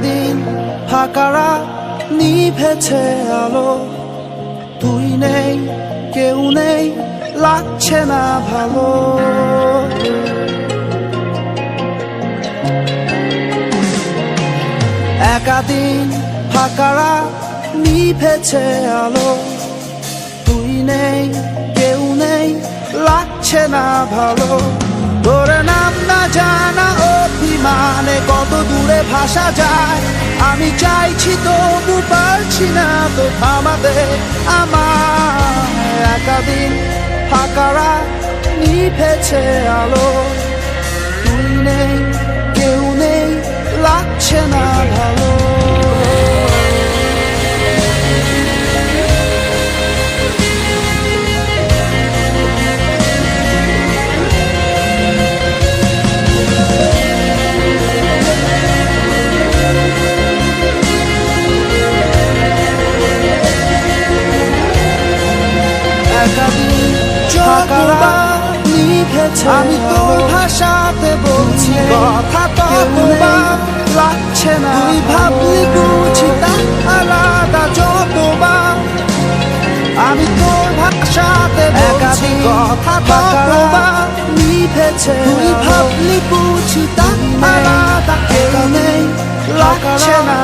দিন ফাঁকারা নিভেছে আলো, তুই নেই কেউ নেই লাগছে না ভালো। দিন ফাঁকারা নিভেছে আলো, তুই নেই কেউ নেই লাগছে না ভালো। তোরে নাম না জানা অভিমানে কত দূরে ভাসা যায়, আমি চাইছি তবু পারছি না তো থামাতে আমার। দিন ফাঁকারা নিভেছে আলো, তুই নেই কেউ নেই লাগছে না ভালো। আমি তোর ভাষাতে বলছি কথা, কতবার লাগছে না তুই ভাবলি বুঝি তা আলাদা যতবার। আমি তোর ভাষাতে বলছি কথা, কতবার নিভেছে তুই ভাবলি বুঝি তা আলাদা কেউ নেই লাগছে না।